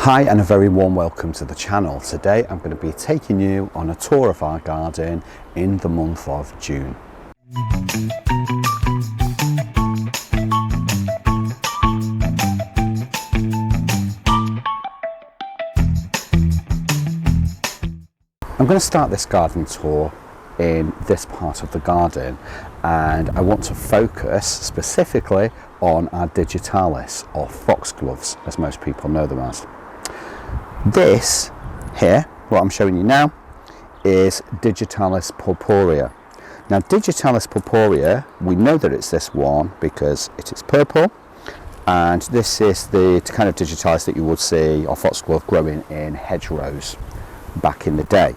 Hi and a very warm welcome to the channel. Today I'm going to be taking you on a tour of our garden in the month of June. I'm going to start this garden tour in this part of the garden, and I want to focus specifically on our Digitalis, or Foxgloves as most people know them as. This here, what I'm showing you now, is Digitalis purpurea. Now Digitalis purpurea, we know that it's this one because it is purple, and this is the kind of Digitalis that you would see, or Foxglove, growing in hedgerows back in the day.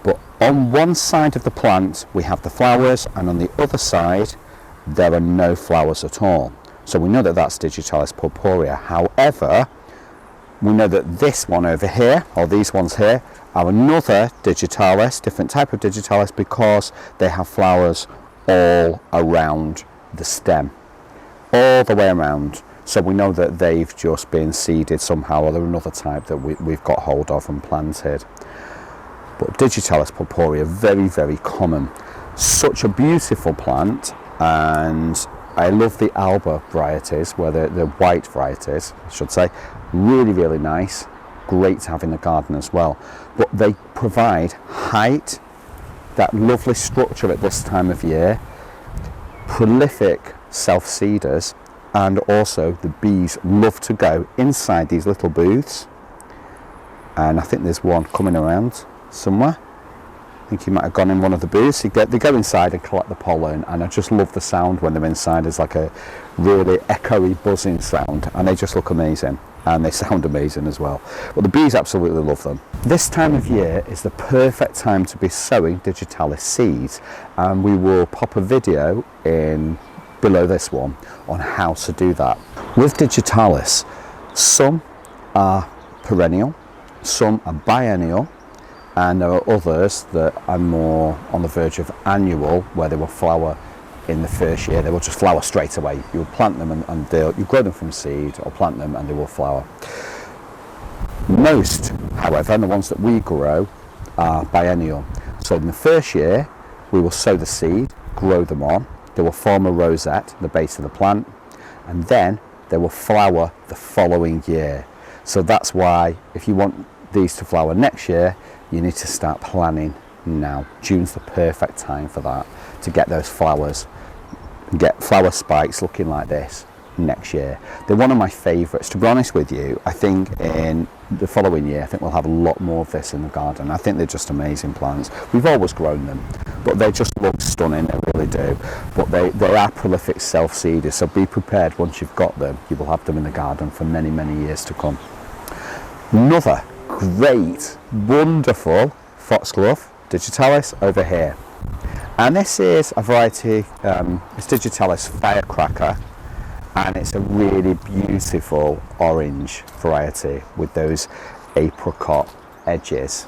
But on one side of the plant we have the flowers, and on the other side there are no flowers at all. So we know that that's Digitalis purpurea. However, we know that this one over here, or these ones here, are another Digitalis, different type of Digitalis, because they have flowers all around the stem, all the way around. So we know that they've just been seeded somehow, or they're another type that we've got hold of and planted. But Digitalis purpurea, very, very common. Such a beautiful plant, and I love the Alba varieties, where the white varieties, I should say. Really, really nice. Great to have in the garden as well. But they provide height, that lovely structure at this time of year, prolific self-seeders, and also the bees love to go inside these little booths. And I think there's one coming around somewhere. I think he might have gone in one of the booths. They go inside and collect the pollen, and I just love the sound when they're inside. It's like a really echoey, buzzing sound, and they just look amazing, and they sound amazing as well. But the bees absolutely love them. This time of year is the perfect time to be sowing Digitalis seeds, and we will pop a video in below this one on how to do that. With Digitalis, some are perennial, some are biennial, and there are others that are more on the verge of annual, where they will flower in the first year. They will just flower straight away. You will plant them and you grow them from seed, or plant them and they will flower. Most, however, and the ones that we grow, are biennial. So in the first year we will sow the seed, grow them on, they will form a rosette at the base of the plant, and then they will flower the following year. So that's why if you want these to flower next year, you need to start planning now. June's the perfect time for that, to get those flowers, get flower spikes looking like this next year. They're one of my favourites, to be honest with you. I think in the following year, I think we'll have a lot more of this in the garden. I think they're just amazing plants. We've always grown them, but they just look stunning, they really do. But they are prolific self-seeders, so be prepared. Once you've got them, you will have them in the garden for many, many years to come. Another great, wonderful foxglove, Digitalis, over here. And this is a variety, it's Digitalis Firecracker, and it's a really beautiful orange variety with those apricot edges.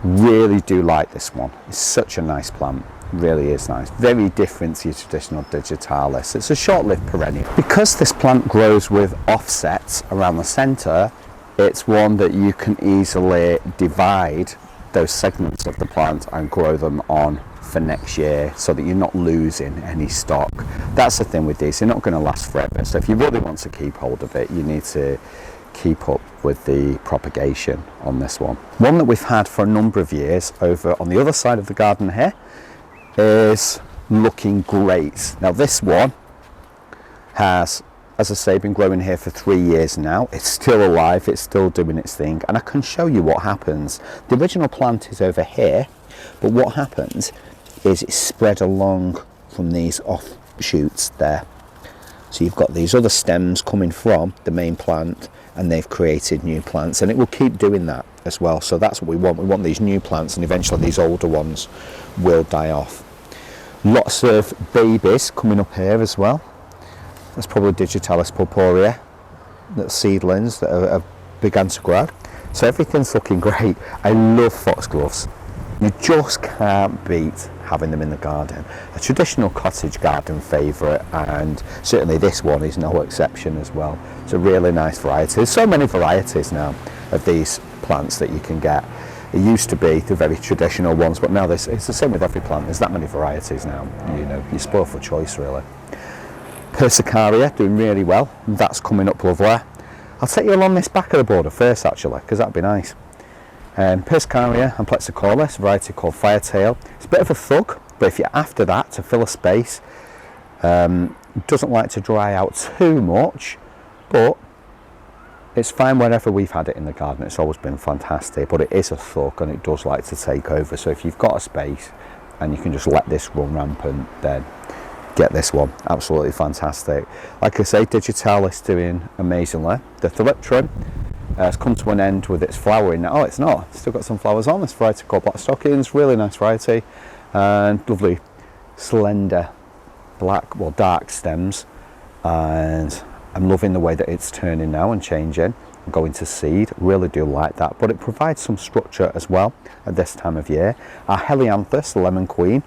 Really do like this one. It's such a nice plant, really is nice. Very different to your traditional Digitalis. It's a short-lived perennial. Because this plant grows with offsets around the centre, it's one that you can easily divide those segments of the plant and grow them on for next year, so that you're not losing any stock. That's the thing with these, they're not going to last forever. So if you really want to keep hold of it, you need to keep up with the propagation on this one. One that we've had for a number of years over on the other side of the garden here is looking great. Now this one has, as I say, been growing here for 3 years now. It's still alive, it's still doing its thing, and I can show you what happens. The original plant is over here, but what happens is it's spread along from these offshoots there. So you've got these other stems coming from the main plant, and they've created new plants, and it will keep doing that as well. So that's what we want. We want these new plants, and eventually these older ones will die off. Lots of babies coming up here as well. That's probably Digitalis purpurea, that's seedlings that have begun to grow. So everything's looking great. I love foxgloves. You just can't beat having them in the garden. A traditional cottage garden favourite, and certainly this one is no exception as well. It's a really nice variety. There's so many varieties now. of these plants that you can get. It used to be the very traditional ones, but now it's the same with every plant. There's that many varieties now, you know, you're spoiled for choice really. Persicaria doing really well, that's coming up lovely. I'll take you along this back of the border first actually, because that'd be nice. Persicaria and plexicornis, a variety called Firetail. It's a bit of a thug, but if you're after that to fill a space, doesn't like to dry out too much, but it's fine wherever we've had it in the garden. It's always been fantastic, but it is a thug and it does like to take over. So if you've got a space and you can just let this run rampant, then get this one. Absolutely fantastic. Like I say, Digitalis doing amazingly. The Thalictrum has come to an end with its flowering now. Oh, it's not. It's still got some flowers on. This variety called Black Stockings, really nice variety, and lovely slender black, well, dark stems, and I'm loving the way that it's turning now and changing and going to seed. Really do like that, but it provides some structure as well at this time of year. Our Helianthus, the Lemon Queen,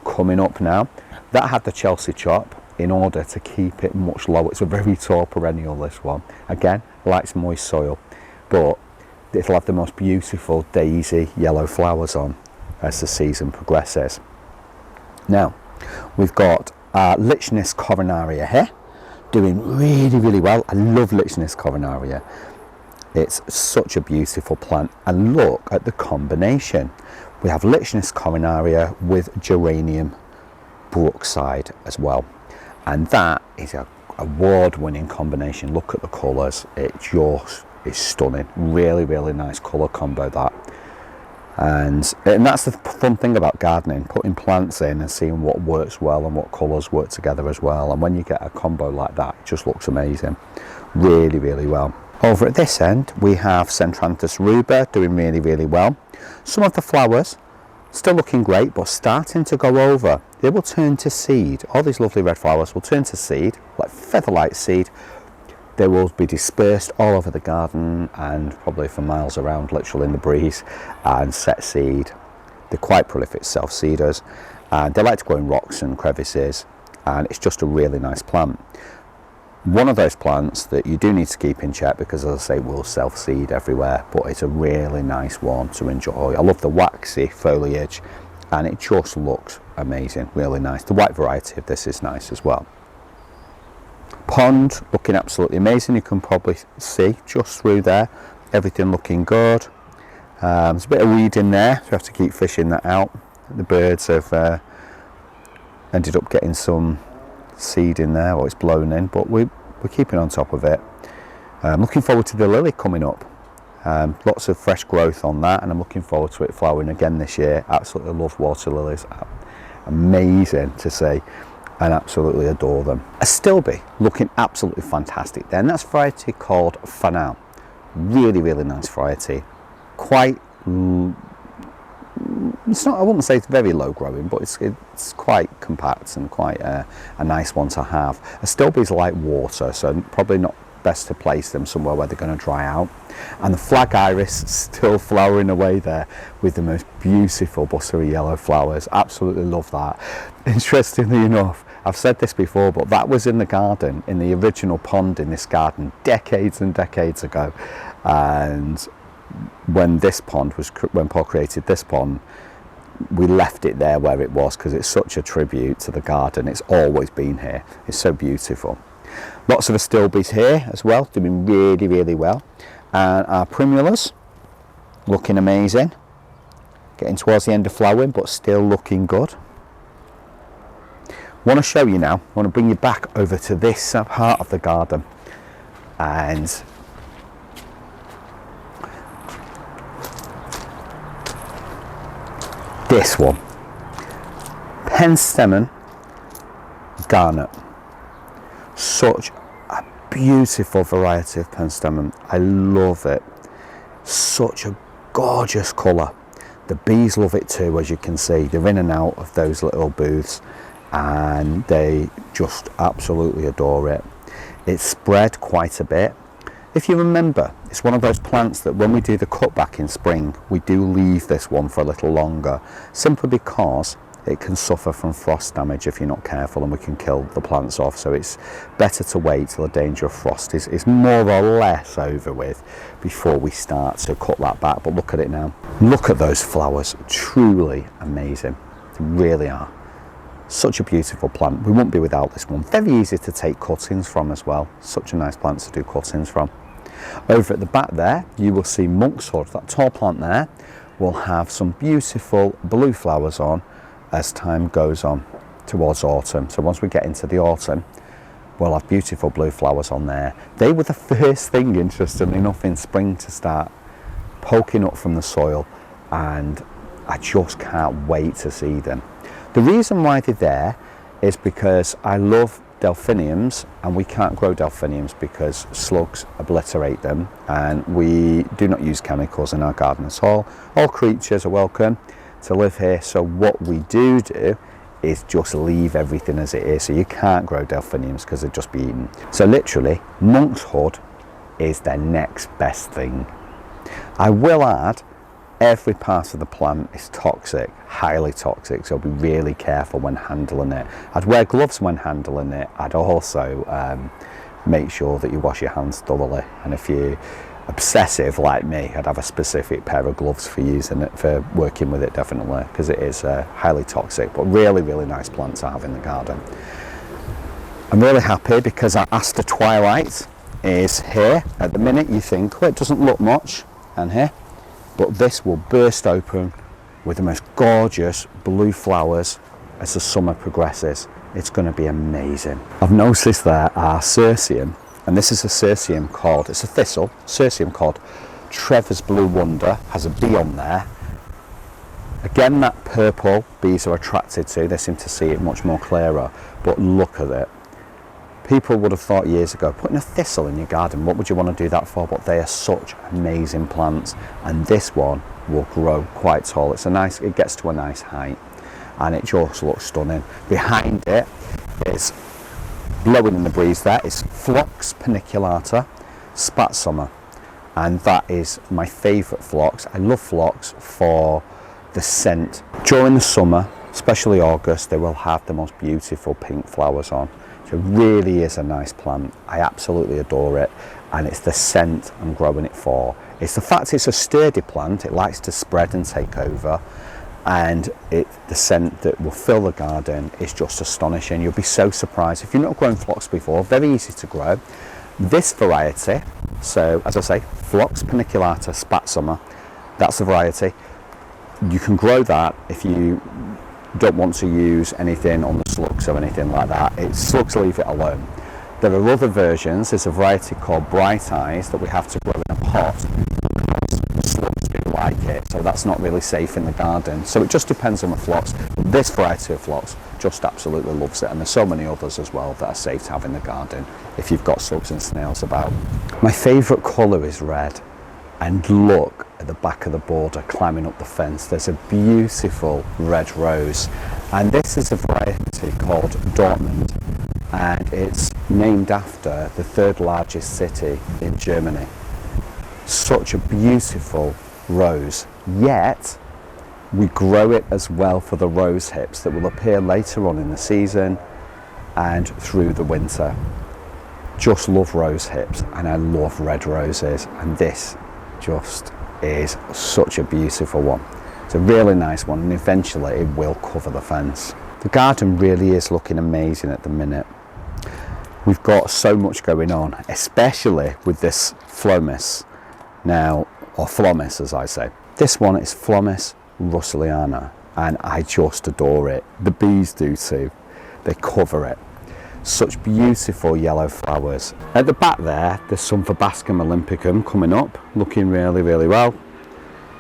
coming up now. That had the Chelsea chop in order to keep it much lower. It's a very tall perennial, this one. Again, likes moist soil, but it'll have the most beautiful daisy yellow flowers on as the season progresses. Now, we've got Lychnis coronaria here, doing really well. I love Lychnis coronaria. It's such a beautiful plant, and look at the combination. We have Lychnis coronaria with Geranium Brookside as well, and that is a award-winning combination. Look at the colours, it just is stunning. Really nice colour combo, that. And that's the fun thing about gardening, putting plants in and seeing what works well and what colours work together as well. And when you get a combo like that, it just looks amazing. Really well. Over at this end, we have Centranthus ruber doing really well. Some of the flowers still looking great, but starting to go over. They will turn to seed. All these lovely red flowers will turn to seed, like feather-light seed. They will be dispersed all over the garden and probably for miles around, literally in the breeze, and set seed. They're quite prolific self-seeders, and they like to grow in rocks and crevices, and it's just a really nice plant. One of those plants that you do need to keep in check, because as I say, it will self-seed everywhere, but it's a really nice one to enjoy. I love the waxy foliage, and it just looks amazing, really nice. The white variety of this is nice as well. Pond looking absolutely amazing. You can probably see just through there, everything looking good. There's a bit of weed in there, so you have to keep fishing that out. The birds have ended up getting some seed in there, or it's blown in, but we're keeping on top of it. I'm looking forward to the lily coming up. Lots of fresh growth on that, and I'm looking forward to it flowering again this year. Absolutely love water lilies. Amazing to see, and absolutely adore them. Astilbe looking absolutely fantastic there, and that's a variety called Fanal. Really nice variety. Quite, it's not, I wouldn't say it's very low growing, but it's quite compact and quite a nice one to have. Astilbes like water, so probably not best to place them somewhere where they're going to dry out. And the flag iris still flowering away there with the most beautiful buttery yellow flowers. Absolutely love that. Interestingly enough, I've said this before, but that was in the garden, in the original pond in this garden, decades and decades ago. And when Paul created this pond, we left it there where it was, because it's such a tribute to the garden. It's always been here. It's so beautiful. Lots of Astilbes here as well, doing really well. And our primulas looking amazing, getting towards the end of flowering, but still looking good. I want to show you now, I want to bring you back over to this part of the garden, and this one, Penstemon Garnet. Such a beautiful variety of Penstemon. I love it. Such a gorgeous colour. The bees love it too, as you can see. They're in and out of those little booths, and they just absolutely adore it. It's spread quite a bit. If you remember, it's one of those plants that when we do the cutback in spring, we do leave this one for a little longer, simply because it can suffer from frost damage if you're not careful, and we can kill the plants off. So it's better to wait till the danger of frost is more or less over with before we start to cut that back. But look at it now. Look at those flowers, truly amazing. They really are. Such a beautiful plant. We won't be without this one. Very easy to take cuttings from as well. Such a nice plant to do cuttings from. Over at the back there, you will see monk's hood. That tall plant there will have some beautiful blue flowers on as time goes on towards autumn. So once we get into the autumn, we'll have beautiful blue flowers on there. They were the first thing, interestingly enough, in spring to start poking up from the soil, and I just can't wait to see them. The reason why they're there is because I love delphiniums, and we can't grow delphiniums because slugs obliterate them, and we do not use chemicals in our garden at all. All creatures are welcome to live here, so what we do is just leave everything as it is. So you can't grow delphiniums because they'd just be eaten. So literally, monk's hood is their next best thing. I will add, every part of the plant is toxic, highly toxic, so be really careful when handling it. I'd wear gloves when handling it. I'd also make sure that you wash your hands thoroughly, and if you're obsessive like me, I'd have a specific pair of gloves for using it, for working with it, definitely, because it is highly toxic, but really, really nice plant to have in the garden. I'm really happy because our Aster Twilight is here. At the minute you think, well, it doesn't look much, and here, but this will burst open with the most gorgeous blue flowers as the summer progresses. It's going to be amazing. I've noticed there our Cirsium, and this is a Cirsium called, it's a thistle, Cirsium called Trevor's Blue Wonder, has a bee on there. Again, that purple bees are attracted to, they seem to see it much more clearer, but look at it. People would have thought years ago, putting a thistle in your garden, what would you want to do that for? But they are such amazing plants, and this one will grow quite tall. It's a nice, it gets to a nice height, and it just looks stunning. Behind it is, blowing in the breeze there, is Phlox paniculata spatsuma, and that is my favourite phlox. I love phlox for the scent. During the summer, especially August, they will have the most beautiful pink flowers on. It really is a nice plant. I absolutely adore it, and it's the scent I'm growing it for. It's the fact it's a sturdy plant, it likes to spread and take over, and the scent that will fill the garden is just astonishing. You'll be so surprised. If you've not grown phlox before, very easy to grow. This variety, so as I say, Phlox paniculata spatsuma, that's the variety. You can grow that if you don't want to use anything on the slugs or anything like that. Slugs, leave it alone. There are other versions. There's a variety called Bright Eyes that we have to grow in a pot because the slugs do like it, so that's not really safe in the garden. So it just depends on the phlox. This variety of phlox just absolutely loves it, and there's so many others as well that are safe to have in the garden if you've got slugs and snails about. My favourite colour is red, and look at the back of the border climbing up the fence. There's a beautiful red rose, and this is a variety called Dortmund, and it's named after the third largest city in Germany. Such a beautiful rose, yet we grow it as well for the rose hips that will appear later on in the season and through the winter. Just love rose hips, and I love red roses, and this just is such a beautiful one. It's a really nice one, and eventually it will cover the fence. The garden really is looking amazing at the minute. We've got so much going on, especially with this Phlomis now, or Phlomis as I say. This one is Phlomis russeliana, and I just adore it. The bees do too. They cover it. Such beautiful yellow flowers. At the back there, there's some Verbascum olympicum coming up, looking really, really well.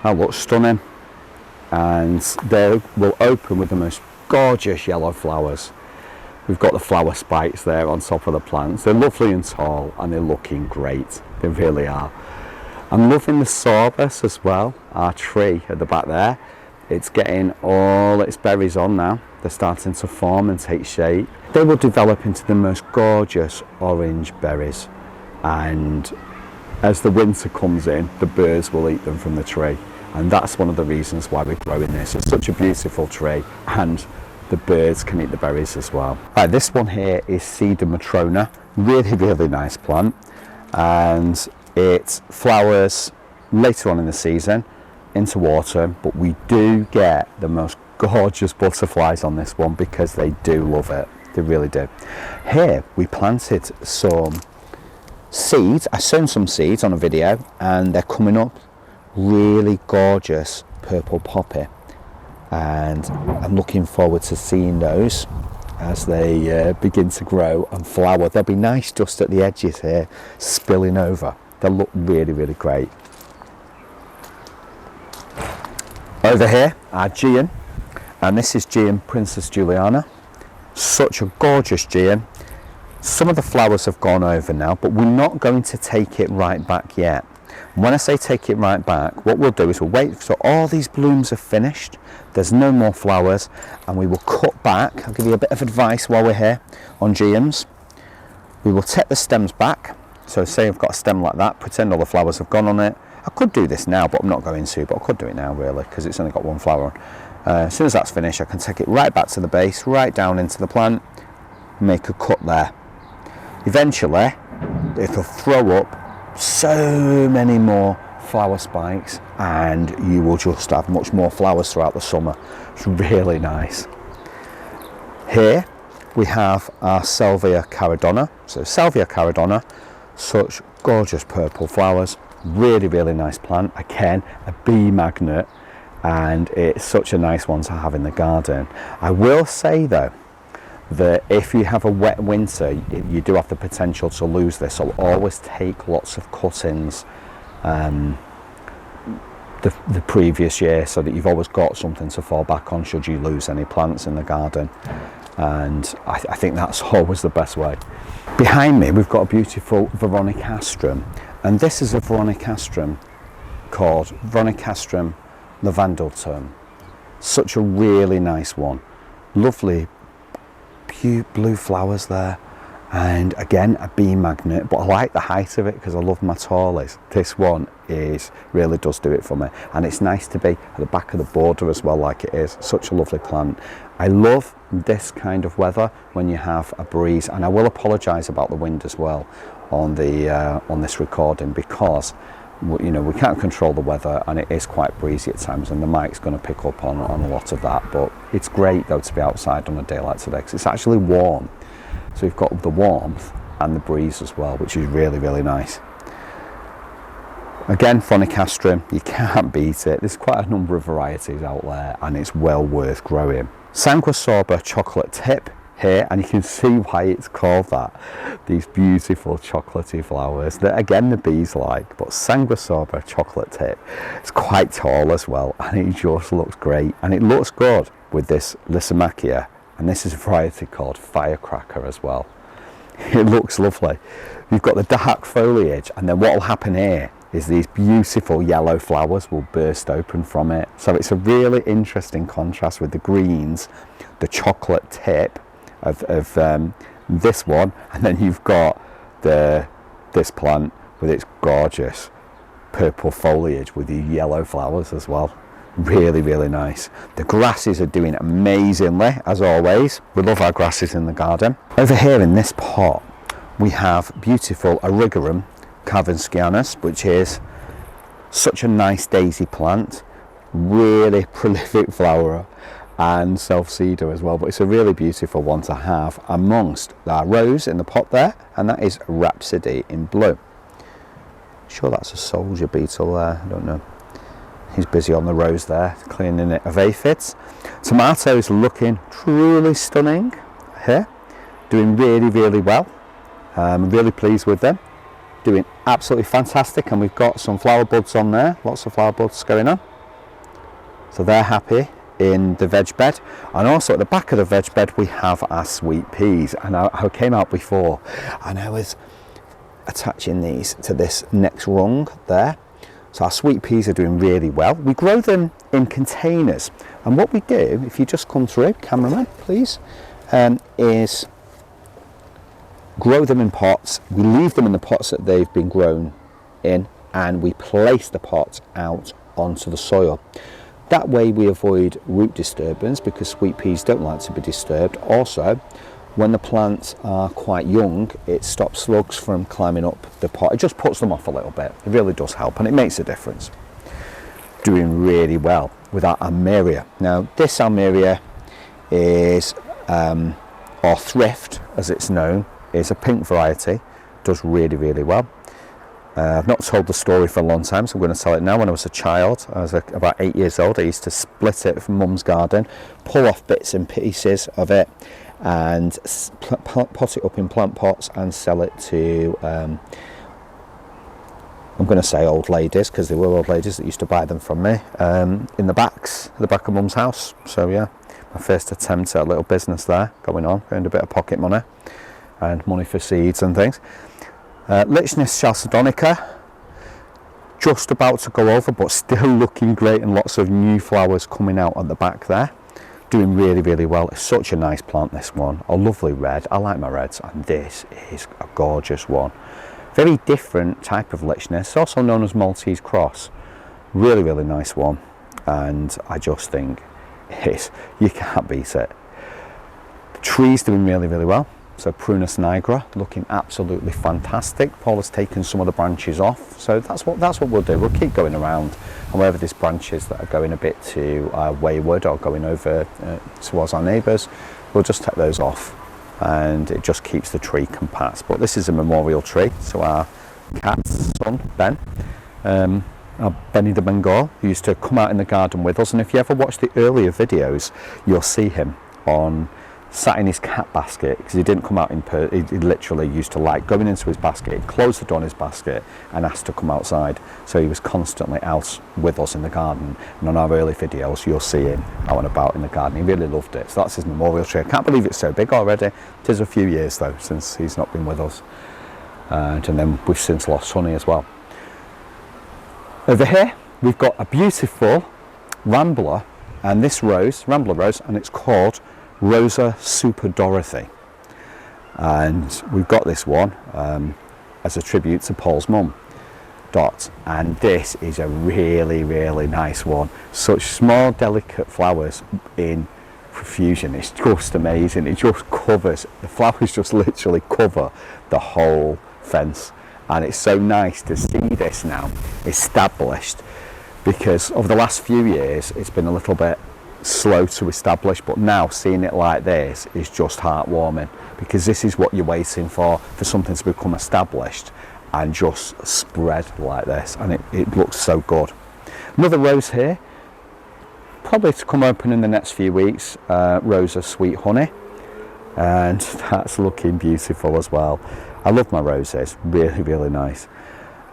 That looks stunning. And they will open with the most gorgeous yellow flowers. We've got the flower spikes there on top of the plants. They're lovely and tall, and they're looking great. They really are. I'm loving the sorbus as well, our tree at the back there. It's getting all its berries on now. They're starting to form and take shape. They will develop into the most gorgeous orange berries, and as the winter comes in, the birds will eat them from the tree, and that's one of the reasons why we're growing this. It's such a beautiful tree, and the birds can eat the berries as well. Right, this one here is Sedum Matrona, really nice plant, and it flowers later on in the season into autumn, but we do get the most gorgeous butterflies on this one because they do love it, they really do. Here we planted some seeds. I sown some seeds on a video and they're coming up really gorgeous purple poppy, and I'm looking forward to seeing those as they begin to grow and flower. They'll be nice just at the edges here, spilling over. They'll look really great. Over here our Geum, and this is Geum Princess Juliana. Such a gorgeous Geum. Some of the flowers have gone over now, but we're not going to take it right back yet. When I say take it right back, what we'll do is we'll wait till all these blooms are finished, there's no more flowers, and we will cut back. I'll give you a bit of advice while we're here on Geums. We will take the stems back. So say I've got a stem like that, pretend all the flowers have gone on it. I could do this now, but I'm not going to, but I could do it now really, because it's only got one flower on. As soon as that's finished, I can take it right back to the base, right down into the plant, make a cut there. Eventually, it'll throw up so many more flower spikes, and you will just have much more flowers throughout the summer. It's really nice. Here we have our Salvia caradonna. So Salvia caradonna, such gorgeous purple flowers, really nice plant. Again, a bee magnet, and it's such a nice one to have in the garden. I will say though that if you have a wet winter, you do have the potential to lose this, so always take lots of cuttings the previous year, so that you've always got something to fall back on should you lose any plants in the garden. And I think that's always the best way. Behind me we've got a beautiful Veronicastrum, and this is a Veronicastrum called Veronicastrum lavandultum. Such a really nice one, lovely cute blue flowers there, and again a bee magnet, but I like the height of it because I love my tallies. This one really does do it for me, and it's nice to be at the back of the border as well, like it is. Such a lovely plant. I love this kind of weather when you have a breeze, and I will apologise about the wind as well on this recording, because you know, we can't control the weather and it is quite breezy at times, and the mic's going to pick up on a lot of that. But it's great though to be outside on a day like today because it's actually warm, so we've got the warmth and the breeze as well, which is really nice. Again, Veronicastrum, you can't beat it. There's quite a number of varieties out there and it's well worth growing. Sanguisorba Chocolate Tip here, and you can see why it's called that. These beautiful chocolatey flowers that again the bees like, but Sanguisorba Chocolate Tip, it's quite tall as well, and it just looks great, and it looks good with this Lysimachia, and this is a variety called Firecracker as well. It looks lovely. You've got the dark foliage, and then what will happen here is these beautiful yellow flowers will burst open from it. So it's a really interesting contrast with the greens, the chocolate tip of this one, and then you've got this plant with its gorgeous purple foliage with the yellow flowers as well. Really nice. The grasses are doing amazingly as always. We love our grasses in the garden. Over here in this pot we have beautiful Erigeum carvinskianus, which is such a nice daisy plant, really prolific flowerer and self-seeder as well, but it's a really beautiful one to have amongst our rose in the pot there, and that is Rhapsody in blue. Sure, that's a soldier beetle there, I don't know. He's busy on the rose there, cleaning it of aphids. Tomatoes looking truly stunning here, doing really well. I'm really pleased with them, doing absolutely fantastic, and we've got some flower buds on there, lots of flower buds going on, so they're happy in the veg bed. And also at the back of the veg bed we have our sweet peas, and I came out before and I was attaching these to this next rung there. So our sweet peas are doing really well. We grow them in containers, and what we do, if you just come through, cameraman please, is grow them in pots. We leave them in the pots that they've been grown in, and we place the pots out onto the soil. That way we avoid root disturbance, because sweet peas don't like to be disturbed. Also, when the plants are quite young, it stops slugs from climbing up the pot. It just puts them off a little bit. It really does help, and it makes a difference. Doing really well with our Almeria. Now this Almeria is, or Thrift as it's known, is a pink variety. Does really well. I've not told the story for a long time, so I'm going to tell it now. When I was a child, I was about 8 years old, I used to split it from Mum's garden, pull off bits and pieces of it, and pot it up in plant pots and sell it to, I'm going to say old ladies, because they were old ladies that used to buy them from me, in the back of Mum's house. So yeah, my first attempt at a little business there going on, earned a bit of pocket money and money for seeds and things. Lychnis chalcedonica, just about to go over, but still looking great, and lots of new flowers coming out at the back there. Doing really well. It's such a nice plant, this one. A lovely red. I like my reds, and this is a gorgeous one. Very different type of Lychnis, also known as Maltese cross. Really nice one, and I just think you can't beat it. The tree's doing really well. So Prunus nigra looking absolutely fantastic. Paul has taken some of the branches off, so that's what we'll do. We'll keep going around, and wherever there's branches that are going a bit too wayward or going over towards our neighbours, we'll just take those off, and it just keeps the tree compact. But this is a memorial tree, so our cat's son Ben, our Benny the Bengal, who used to come out in the garden with us, and if you ever watch the earlier videos, you'll see him sat in his cat basket, because he didn't come out he literally used to like going into his basket, he'd close the door in his basket and ask to come outside. So he was constantly out with us in the garden, and on our early videos you'll see him out and about in the garden. He really loved it. So that's his memorial tree. I can't believe it's so big already. It is a few years though since he's not been with us, and then we've since lost Honey as well. Over here we've got a beautiful Rambler, and this Rambler rose, and it's called Rosa Super Dorothy, and we've got this one as a tribute to Paul's mum, Dot, and this is a really nice one. Such small delicate flowers in profusion. It's just amazing. It just covers, the flowers just literally cover the whole fence, and it's so nice to see this now established, because over the last few years it's been a little bit slow to establish, but now seeing it like this is just heartwarming, because this is what you're waiting for something to become established and just spread like this, and it looks so good. Another rose here, probably to come open in the next few weeks, Rosa Sweet Honey, and that's looking beautiful as well. I love my roses, really nice.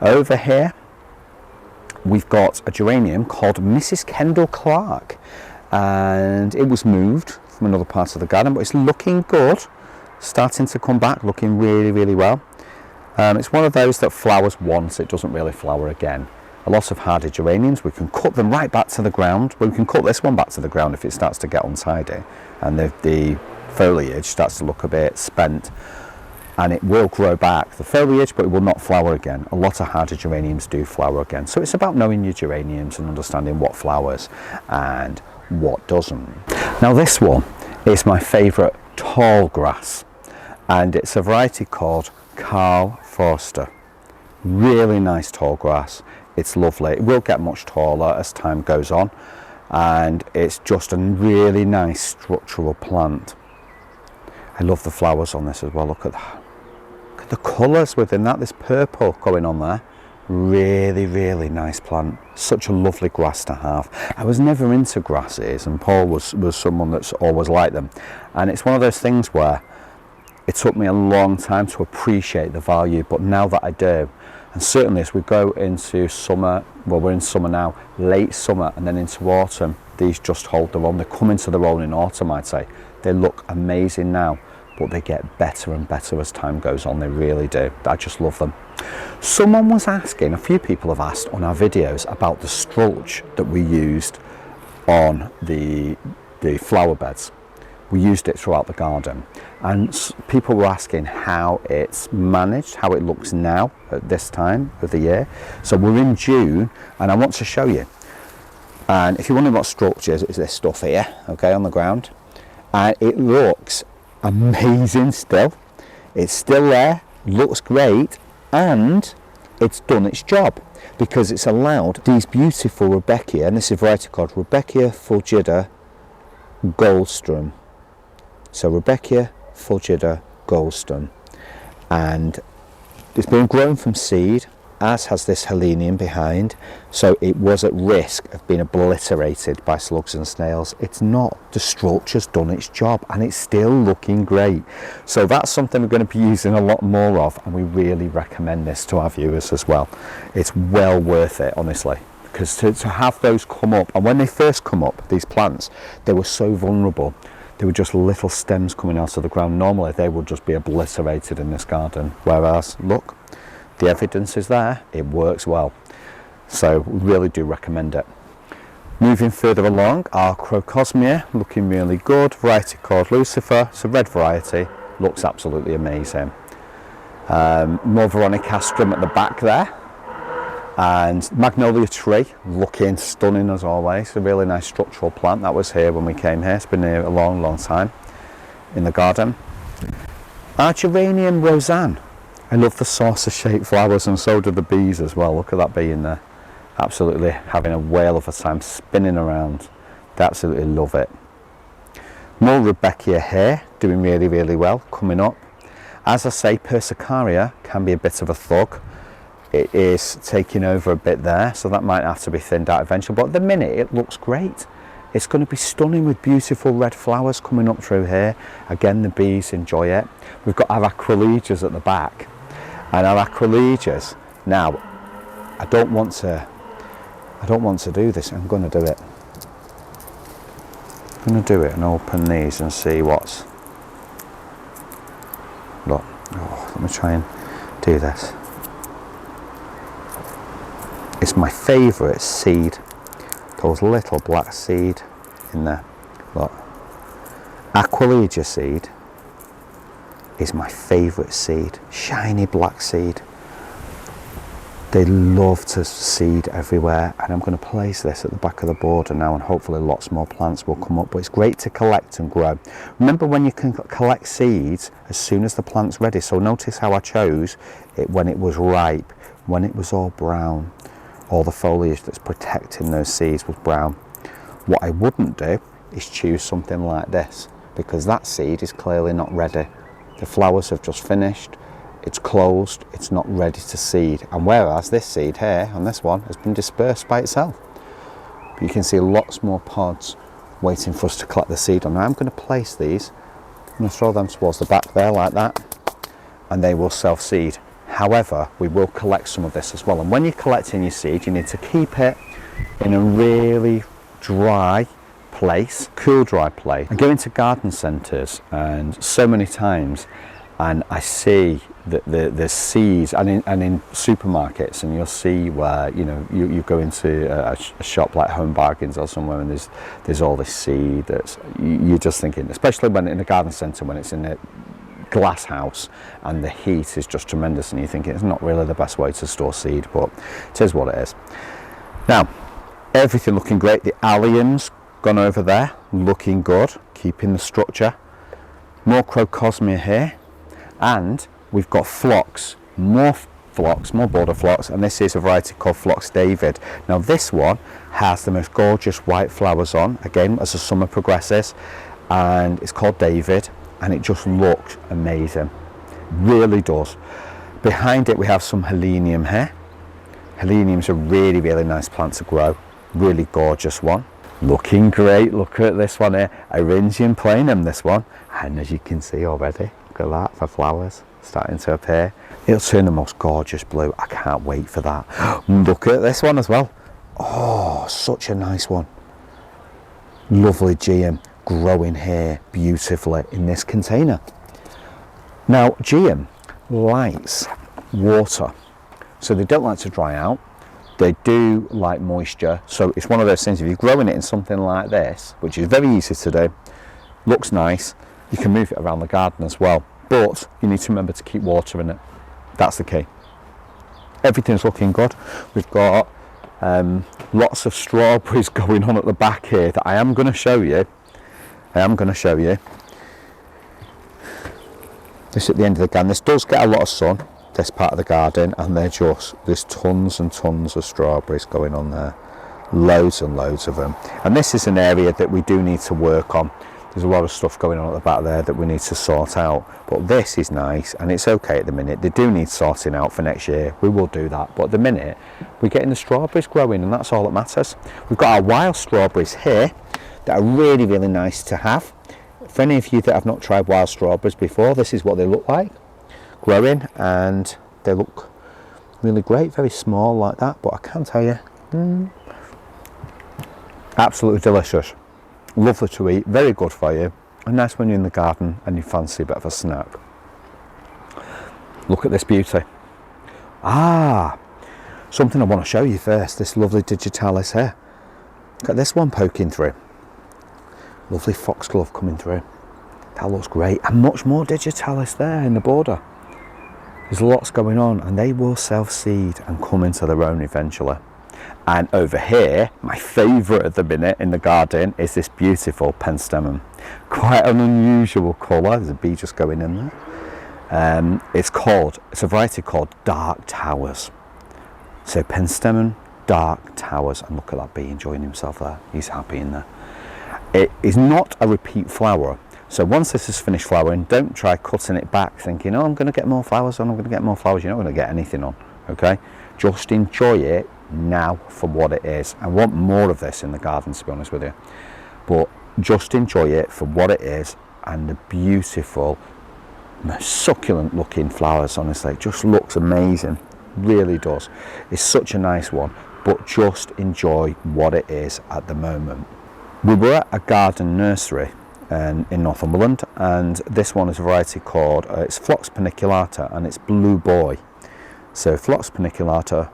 Over here we've got a geranium called Mrs. Kendall Clark, and it was moved from another part of the garden, but it's looking good, starting to come back, looking really well. It's one of those that flowers once, it doesn't really flower again. A lot of hardy geraniums, we can cut them right back to the ground. We can cut this one back to the ground if it starts to get untidy and the foliage starts to look a bit spent, and it will grow back the foliage, but it will not flower again. A lot of hardy geraniums do flower again, so it's about knowing your geraniums and understanding what flowers and what doesn't. Now this one is my favourite tall grass, and it's a variety called Karl Foerster. Really nice tall grass. It's lovely. It will get much taller as time goes on, and it's just a really nice structural plant. I love the flowers on this as well. Look at that. Look at the colours within that. There's purple going on there. Really nice plant. Such a lovely grass to have. I was never into grasses, and Paul was someone that's always liked them, and it's one of those things where it took me a long time to appreciate the value, but now that I do, and certainly as we go into summer, well, we're in summer now, late summer and then into autumn, these just hold their own. They come into their own in autumn, I'd say. They look amazing now, but they get better and better as time goes on. They really do. I just love them. Someone was asking, a few people have asked on our videos about the strulch that we used on the flower beds. We used it throughout the garden, and people were asking how it's managed, how it looks now at this time of the year. So we're in June, and I want to show you. And if you're wondering what structures, it's this stuff here, okay, on the ground. And it looks amazing still. It's still there, looks great, and it's done its job because it's allowed these beautiful Rudbeckia, and this is a variety called Rudbeckia fulgida goldstrum. So Rudbeckia fulgida goldstrum, and it's been grown from seed, as has this Helenium behind, so it was at risk of being obliterated by slugs and snails. It's not. The structure's done its job and it's still looking great. So that's something we're going to be using a lot more of, and we really recommend this to our viewers as well. It's well worth it, honestly, because to have those come up, and when they first come up, these plants, they were so vulnerable. They were just little stems coming out of the ground. Normally they would just be obliterated in this garden, whereas look, the evidence is there, it works well. So we really do recommend it. Moving further along, our Crocosmia, looking really good. Variety called Lucifer, it's a red variety, looks absolutely amazing. More Veronicastrum at the back there. And Magnolia tree, looking stunning as always. A really nice structural plant that was here when we came here. It's been here a long, long time in the garden. Our Geranium Rozanne. I love the saucer-shaped flowers, and so do the bees as well. Look at that bee in there. Absolutely having a whale of a time spinning around. They absolutely love it. More Rudbeckia here, doing really, really well, coming up. As I say, Persicaria can be a bit of a thug. It is taking over a bit there, so that might have to be thinned out eventually, but at the minute it looks great. It's going to be stunning with beautiful red flowers coming up through here. Again, the bees enjoy it. We've got our Acrolegias at the back, and our Acrolegias, now I don't want to do this. I'm going to do it. I'm going to do it and open these and see what's, look, oh, let me try and do this. It's my favourite seed, those little black seed in there. Look, Aquilegia seed is my favourite seed, shiny black seed. They love to seed everywhere, and I'm going to place this at the back of the border now, and hopefully lots more plants will come up. But it's great to collect and grow. Remember, when you can collect seeds as soon as the plant's ready. So notice how I chose it when it was ripe, when it was all brown. All the foliage that's protecting those seeds was brown. What I wouldn't do is choose something like this, because that seed is clearly not ready. The flowers have just finished, it's closed, it's not ready to seed. And whereas this seed here, on this one, has been dispersed by itself. But you can see lots more pods waiting for us to collect the seed on. Now I'm going to place these, I'm going to throw them towards the back there like that, and they will self-seed. However, we will collect some of this as well, and when you're collecting your seed, you need to keep it in a really dry place, cool, dry place. I go into garden centres and so many times, and I see that the seeds, and in supermarkets, and you'll see where, you know, you go into a shop like Home Bargains or somewhere, and there's all this seed that's, you're just thinking, especially when in a garden centre, when it's in a glass house and the heat is just tremendous, and you think it's not really the best way to store seed, but it is what it is. Now, everything looking great. The allium's gone over there, looking good, keeping the structure. More Crocosmia here, and we've got phlox, more border phlox, and this is a variety called Phlox David. Now this one has the most gorgeous white flowers on, again as the summer progresses, and it's called David, and it just looks amazing, really does. Behind it we have some Helenium here. Helenium's a really, really nice plant to grow, really gorgeous one, looking great. Look at this one here, Arendsii planum, this one, and as you can see already, look at that, for flowers starting to appear. It'll turn the most gorgeous blue. I can't wait for that. Look at this one as well. Oh, such a nice one. Lovely Geum growing here beautifully in this container. Now Geum likes water, so they don't like to dry out. They do like moisture, so it's one of those things, if you're growing it in something like this, which is very easy to do, looks nice, you can move it around the garden as well, but you need to remember to keep water in it. That's the key. Everything's looking good. We've got Lots of strawberries going on at the back here that I am going to show you. This at the end of the garden. This does get a lot of sun, this part of the garden, and there's tons and tons of strawberries going on there. Loads and loads of them. And this is an area that we do need to work on. There's a lot of stuff going on at the back there that we need to sort out. But this is nice, and it's okay at the minute. They do need sorting out for next year. We will do that. But at the minute, we're getting the strawberries growing, and that's all that matters. We've got our wild strawberries here that are really, really nice to have. For any of you that have not tried wild strawberries before, this is what they look like growing, and they look really great. Very small like that, but I can tell you, absolutely delicious. Lovely to eat, very good for you, and nice when you're in the garden and you fancy a bit of a snack. Look at this beauty. Something I want to show you first, this lovely Digitalis here. Look at this one poking through. Lovely foxglove coming through. That looks great, and much more Digitalis there in the border. There's lots going on, and they will self-seed and come into their own eventually. And over here, my favourite at the minute in the garden is this beautiful Penstemon. Quite an unusual colour. There's a bee just going in there. It's a variety called Dark Towers. So Penstemon Dark Towers, and look at that bee enjoying himself there. He's happy in there. It is not a repeat flower. So once this is finished flowering, don't try cutting it back thinking, oh, I'm going to get more flowers on, I'm going to get more flowers. You're not going to get anything on, okay? Just enjoy it now for what it is. I want more of this in the garden, to be honest with you, but just enjoy it for what it is, and the beautiful, succulent looking flowers. Honestly, it just looks amazing, really does. It's such a nice one, but just enjoy what it is at the moment. We were at a garden nursery in Northumberland, and this one is a variety called it's Phlox paniculata, and it's Blue Boy. So Phlox paniculata,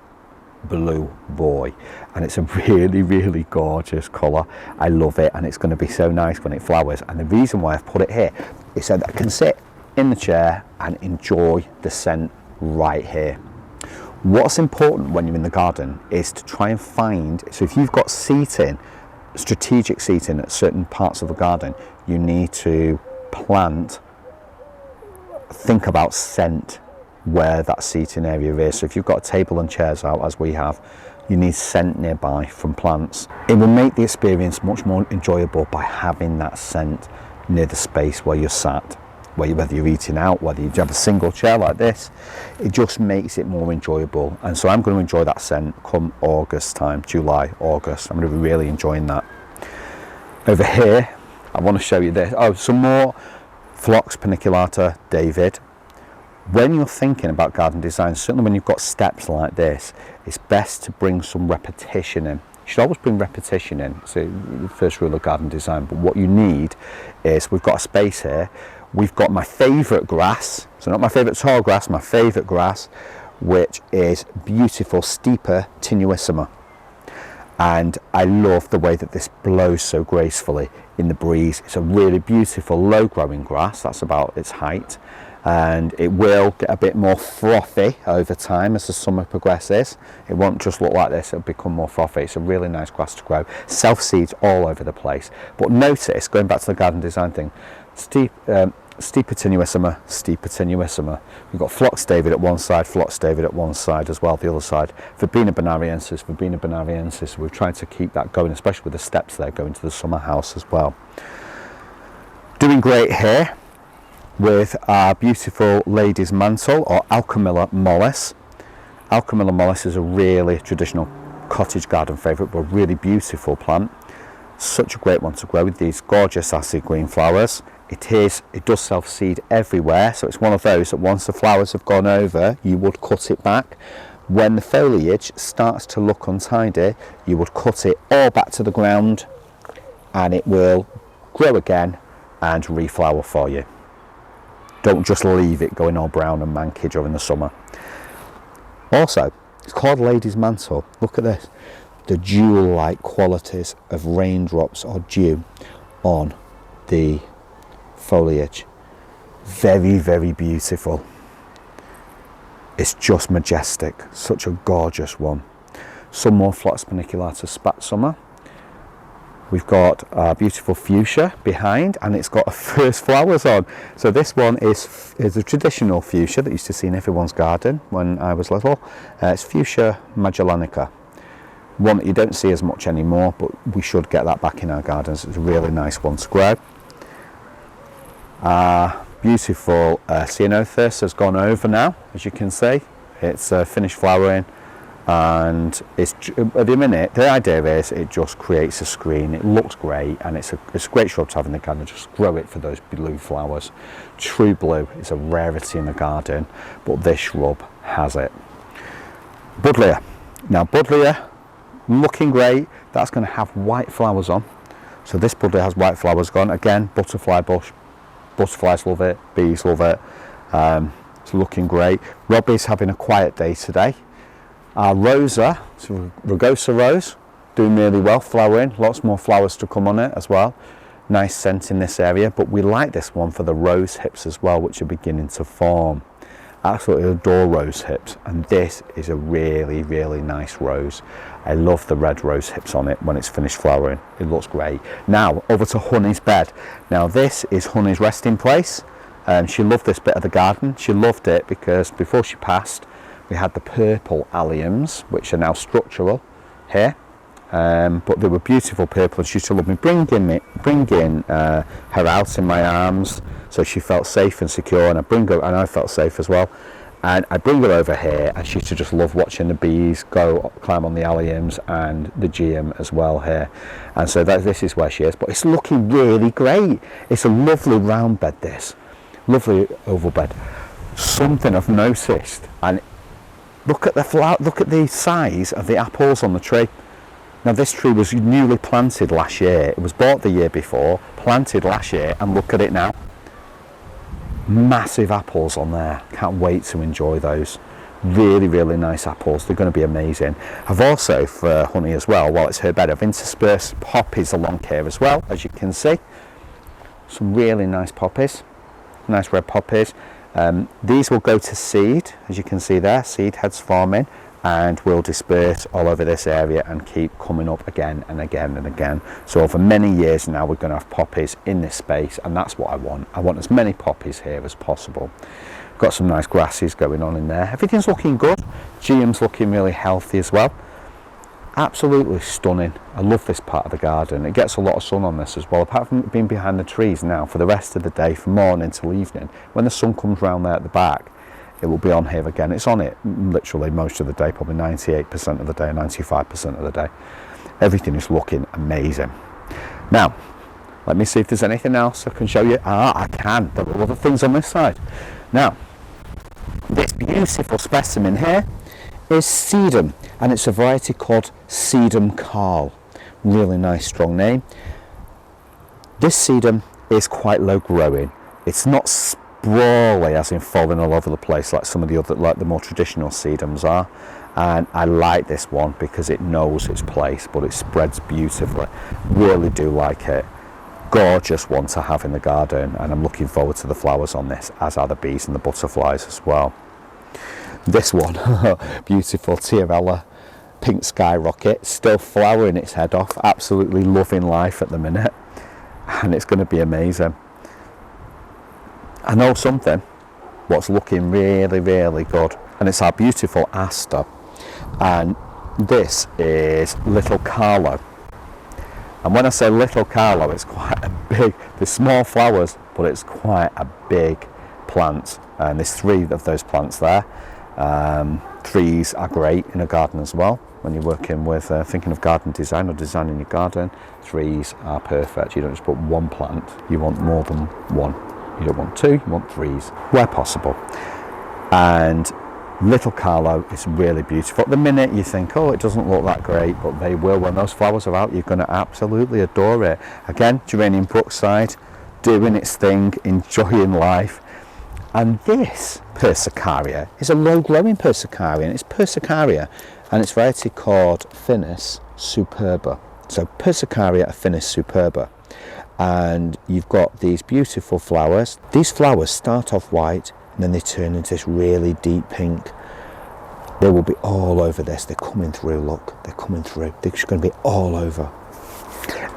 Blue Boy, and it's a really, really gorgeous colour. I love it, and it's going to be so nice when it flowers. And the reason why I've put it here is so that I can sit in the chair and enjoy the scent right here. What's important when you're in the garden is to try and find, so if you've got seating, strategic seating at certain parts of the garden, you need to think about scent where that seating area is. So if you've got a table and chairs out, as we have, you need scent nearby from plants. It will make the experience much more enjoyable by having that scent near the space where you're sat, whether you're eating out, whether you have a single chair like this. It just makes it more enjoyable. And so I'm going to enjoy that scent come August time, July, August. I'm going to be really enjoying that. Over here, I want to show you this. Some more Phlox paniculata, David. When you're thinking about garden design, certainly when you've got steps like this, it's best to bring some repetition in. You should always bring repetition in. It's the first rule of garden design. But what you need is, we've got a space here. We've got my favourite grass, so not my favourite tall grass, my favourite grass, which is beautiful Stipa tenuissima. And I love the way that this blows so gracefully in the breeze. It's a really beautiful low growing grass, that's about its height. And it will get a bit more frothy over time as the summer progresses. It won't just look like this, it'll become more frothy. It's a really nice grass to grow. Self-seeds all over the place. But notice, going back to the garden design thing, Stipa tenuissima. We've got Phlox David at one side, Phlox David at one side as well, the other side. Verbena bonariensis. We've tried to keep that going, especially with the steps there going to the summer house as well. Doing great here with our beautiful lady's mantle, or Alchemilla mollis. Alchemilla mollis is a really traditional cottage garden favourite, but really beautiful plant. Such a great one to grow with these gorgeous acid green flowers. It does self-seed everywhere, so it's one of those that once the flowers have gone over, you would cut it back. When the foliage starts to look untidy, you would cut it all back to the ground, and it will grow again and reflower for you. Don't just leave it going all brown and manky during the summer. Also, it's called Lady's Mantle. Look at this. The jewel-like qualities of raindrops or dew on the foliage. Very, very beautiful. It's just majestic. Such a gorgeous one. some more Phlox paniculata spatsuma. We've got our beautiful fuchsia behind, and it's got first flowers on. So this one is a traditional fuchsia that used to see in everyone's garden when I was little. It's Fuchsia Magellanica. One that you don't see as much anymore, but we should get that back in our gardens. It's a really nice one to grow. Our beautiful Ceanothus has gone over now, as you can see. It's finished flowering. And it's at the minute, the idea is it just creates a screen. It looks great, and it's a great shrub to have in the garden. Just grow it for those blue flowers. True blue is a rarity in the garden, but this shrub has it. Buddleia. Now Buddleia, looking great. That's going to have white flowers on. So this Buddleia has white flowers gone. Again, butterfly bush. Butterflies love it. Bees love it. It's looking great. Robbie's having a quiet day today. Our Rosa, so Rugosa Rose, doing really well, flowering, lots more flowers to come on it as well. Nice scent in this area, but we like this one for the rose hips as well, which are beginning to form. Absolutely adore rose hips, and this is a really, really nice rose. I love the red rose hips on it when it's finished flowering. It looks great. Now, over to Honey's bed. Now, this is Honey's resting place. She loved this bit of the garden. She loved it because before she passed, we had the purple alliums, which are now structural here, but they were beautiful purple, and she used to love me bringing her out in my arms, so she felt safe and secure, and I felt safe as well. And I bring her over here, and she used to just love watching the bees climb on the alliums and the geum as well here. And so this is where she is, but it's looking really great. It's a lovely round bed, this lovely oval bed. Something I've noticed, and look at the flower, look at the size of the apples on the tree. Now this tree was newly planted last year. It was bought the year before, planted last year, and look at it now. Massive apples on there. Can't wait to enjoy those. Really, really nice apples. They're going to be amazing. I've also, for Honey as well, while it's her bed, I've interspersed poppies along here as well, as you can see. Some really nice poppies. Nice red poppies. These will go to seed, as you can see there, seed heads forming, and will disperse all over this area and keep coming up again and again and again. So over many years now, we're going to have poppies in this space, and that's what I want. I want as many poppies here as possible. Got some nice grasses going on in there. Everything's looking good. Geum's looking really healthy as well. Absolutely stunning. I love this part of the garden. It gets a lot of sun on this as well, apart from being behind the trees now for the rest of the day, from morning till evening. When the sun comes round there at the back, it will be on here again. It's on it literally most of the day, probably 98% of the day, 95% of the day. Everything is looking amazing. Now, let me see if there's anything else I can show you. I can. There are other things on this side. Now, this beautiful specimen here is Sedum, and it's a variety called Sedum Karl. Really nice, strong name. This Sedum is quite low growing. It's not sprawly, as in falling all over the place like some of the other, like the more traditional Sedums are. And I like this one because it knows its place, but it spreads beautifully. Really do like it. Gorgeous one to have in the garden, and I'm looking forward to the flowers on this, as are the bees and the butterflies as well. This one, beautiful Tiarella pink skyrocket, still flowering its head off, absolutely loving life at the minute, and it's going to be amazing. I know something, what's looking really, really good, and it's our beautiful Aster, and this is Little Carlo. And when I say Little Carlo, it's quite a big, there's small flowers, but it's quite a big plant, and there's 3 of those plants there. Trees are great in a garden as well. When you're working with thinking of garden design or designing your garden, trees are perfect. You don't just put one plant, you want more than one. You don't want 2, you want 3s where possible. And Little Carlo is really beautiful. At the minute you think, oh, it doesn't look that great, but they will. When those flowers are out, you're going to absolutely adore it. Again, Geranium Brookside, doing its thing, enjoying life. And this Persicaria is a low-growing Persicaria, and it's Persicaria, and its variety called Finis superba. So Persicaria Finis superba. And you've got these beautiful flowers. These flowers start off white, and then they turn into this really deep pink. They will be all over this. They're coming through, look, they're coming through. They're just going to be all over.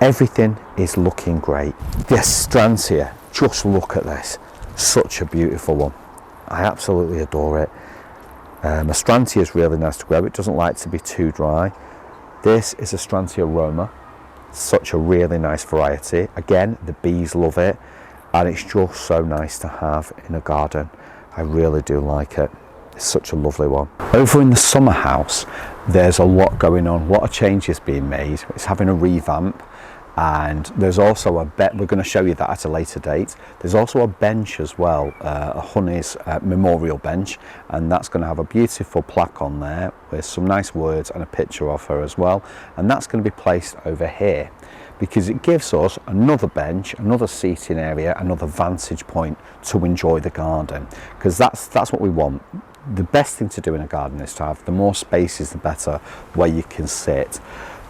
Everything is looking great. The Astrantia, just look at this. Such a beautiful one. I absolutely adore it. Astrantia is really nice to grow. It doesn't like to be too dry. This is Astrantia Roma. Such a really nice variety. Again, the bees love it, and it's just so nice to have in a garden. I really do like it. It's such a lovely one. Over in the summer house, there's a lot going on, a lot of changes being made. It's having a revamp, and there's also a we're going to show you that at a later date. There's also a bench as well, a Honey's memorial bench, and that's going to have a beautiful plaque on there with some nice words and a picture of her as well, and that's going to be placed over here because it gives us another bench, another seating area, another vantage point to enjoy the garden, because that's what we want. The best thing to do in a garden is to have the more spaces the better where you can sit.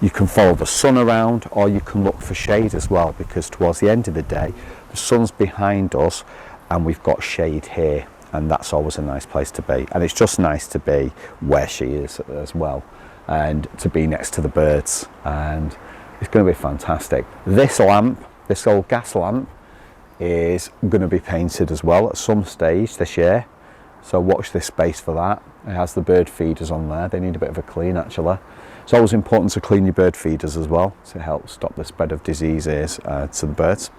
You can follow the sun around, or you can look for shade as well, because towards the end of the day the sun's behind us and we've got shade here, and that's always a nice place to be. And it's just nice to be where she is as well, and to be next to the birds, and it's going to be fantastic. This lamp, this old gas lamp, is going to be painted as well at some stage this year, so watch this space for that. It has the bird feeders on there. They need a bit of a clean actually. It's always important to clean your bird feeders as well, to help stop the spread of diseases to the birds.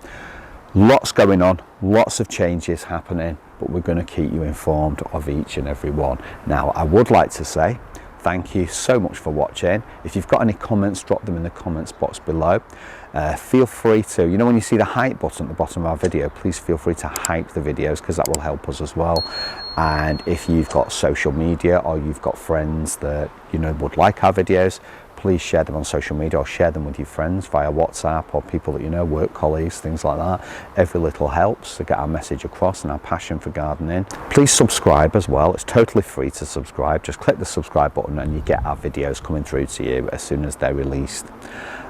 Lots going on, lots of changes happening, but we're going to keep you informed of each and every one. Now, I would like to say thank you so much for watching. If you've got any comments, drop them in the comments box below. Feel free to, you know, when you see the hype button at the bottom of our video, please feel free to hype the videos, because that will help us as well. And if you've got social media, or you've got friends that you know would like our videos, please share them on social media, or share them with your friends via WhatsApp, or people that you know, work colleagues, things like that. Every little helps to get our message across and our passion for gardening. Please subscribe as well. It's totally free to subscribe. Just click the subscribe button and you get our videos coming through to you as soon as they're released.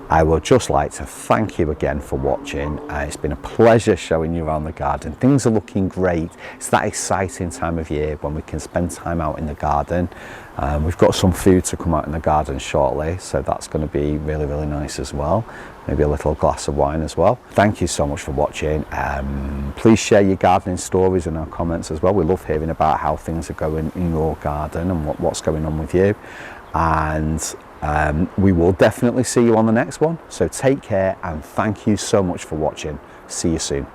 I would just like to thank you again for watching. It's been a pleasure showing you around the garden. Things are looking great. It's that exciting time of year when we can spend time out in the garden. We've got some food to come out in the garden shortly, so that's going to be really, really nice as well. Maybe a little glass of wine as well. Thank you so much for watching. Please share your gardening stories in our comments as well. We love hearing about how things are going in your garden and what's going on with you. And we will definitely see you on the next one. So take care, and thank you so much for watching. See you soon.